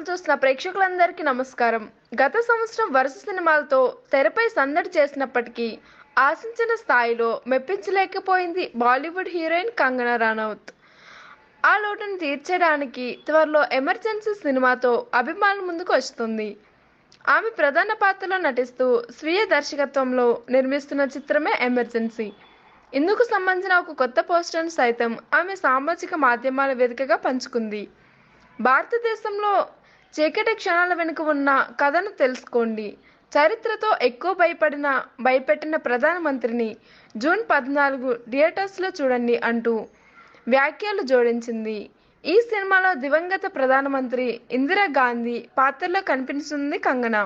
చూస్తున్న ప్రేక్షకులందరికీ నమస్కారం. గత సంవత్సరం వరుస సినిమాలతో తెరపై సందడి చేసినప్పటికీ ఆశించిన స్థాయిలో మెప్పించలేకపోయింది బాలీవుడ్ హీరోయిన్ కంగనా రనౌత్. ఆ లోటును తీర్చడానికి త్వరలో ఎమర్జెన్సీ సినిమాతో అభిమానుల ముందుకు వస్తుంది. ఆమె ప్రధాన పాత్రలో నటిస్తూ స్వీయ దర్శకత్వంలో నిర్మిస్తున్న చిత్రమే ఎమర్జెన్సీ. ఇందుకు సంబంధించిన ఒక కొత్త పోస్టర్ను సైతం ఆమె సామాజిక మాధ్యమాల వేదికగా పంచుకుంది. భారతదేశంలో చీకటి క్షణాల వెనుక ఉన్న కథను తెలుసుకోండి. చరిత్రతో ఎక్కువ భయపెట్టిన ప్రధానమంత్రిని జూన్ 14 థియేటర్స్లో చూడండి అంటూ వ్యాఖ్యలు జోడించింది. ఈ సినిమాలో దివంగత ప్రధానమంత్రి ఇందిరాగాంధీ పాత్రలో కనిపిస్తుంది కంగనా.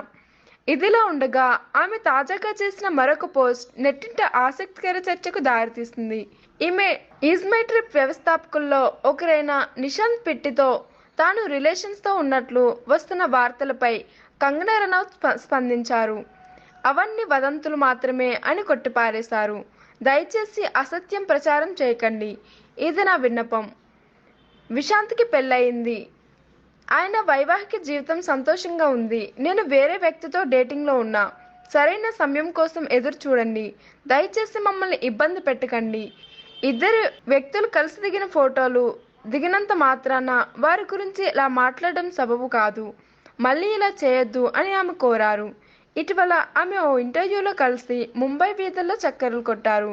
ఇదిలా ఉండగా ఆమె తాజాగా చేసిన మరొక పోస్ట్ నెట్టింట ఆసక్తికర చర్చకు దారితీస్తుంది. ఈమె ఈజ్మై ట్రిప్ వ్యవస్థాపకుల్లో ఒకరైన నిశాంత్ పిట్టితో తాను రిలేషన్స్తో ఉన్నట్లు వస్తున్న వార్తలపై కంగనా రనౌత్ స్పందించారు. అవన్నీ వదంతులు మాత్రమే అని కొట్టిపారేశారు. దయచేసి అసత్యం ప్రచారం చేయకండి. ఇది నా విన్నపం. విశాంత్కి పెళ్ళయింది. ఆయన వైవాహిక జీవితం సంతోషంగా ఉంది. నేను వేరే వ్యక్తితో డేటింగ్లో ఉన్నా. సరైన సమయం కోసం ఎదురు చూడండి. దయచేసి మమ్మల్ని ఇబ్బంది పెట్టకండి. ఇద్దరు వ్యక్తులు కలిసి దిగిన ఫోటోలు దిగినంత మాత్రాన వారి గురించి ఇలా మాట్లాడడం సబబు కాదు. మళ్ళీ ఇలా చేయొద్దు అని ఆమె కోరారు. ఇటీవల ఆమె ఓ ఇంటర్వ్యూలో కలిసి ముంబై వీధుల్లో చక్కర్లు కొట్టారు.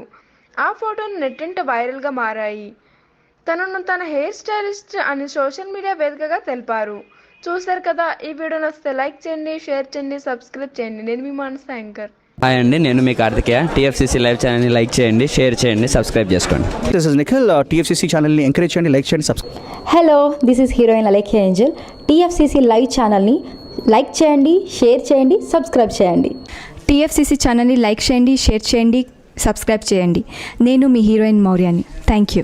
ఆ ఫోటోలు నెట్టింట వైరల్గా మారాయి. తనను తన హెయిర్ స్టైలిస్ట్ అని సోషల్ మీడియా వేదికగా తెలిపారు. చూశారు కదా, ఈ వీడియో నచ్చితే లైక్ చేయండి, షేర్ చేయండి, సబ్స్క్రైబ్ చేయండి. నేను మీ మనసు యాంకర్. హాయ్ అండి, నేను మీ కార్తికేయ. టీఎఫ్సీసీ లైవ్ ఛానల్ని లైక్ చేయండి, షేర్ చేయండి, సబ్స్క్రైబ్ చేసుకోండి. This is Nikhil. టీఎఫ్సీసీ ఛానల్ని ఎంకరేజ్ చేయండి, లైక్ చేయండి, subscribe. Hello, this is heroine Alekhya Angel. TFCC live ఛానల్ని లైక్ చేయండి, షేర్ చేయండి, సబ్స్క్రైబ్ చేయండి. టీఎఫ్సీసీ ఛానల్ని లైక్ చేయండి, షేర్ చేయండి, సబ్స్క్రైబ్ చేయండి. నేను మీ హీరోయిన్ మౌర్యాని. Thank you.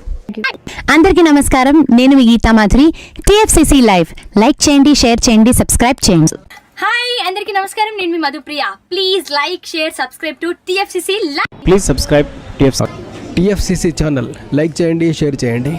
అందరికీ నమస్కారం. నేను మీ Geetha Madhuri. TFCC live like చేయండి, షేర్ చేయండి, సబ్స్క్రైబ్ చేయండి. హాయ్ అందరికీ నమస్కారం. నేను మీ Madhupriya. Please like, share, subscribe to TFCC live. Please subscribe TFCC channel. Like చేయండి, షేర్ చేయండి.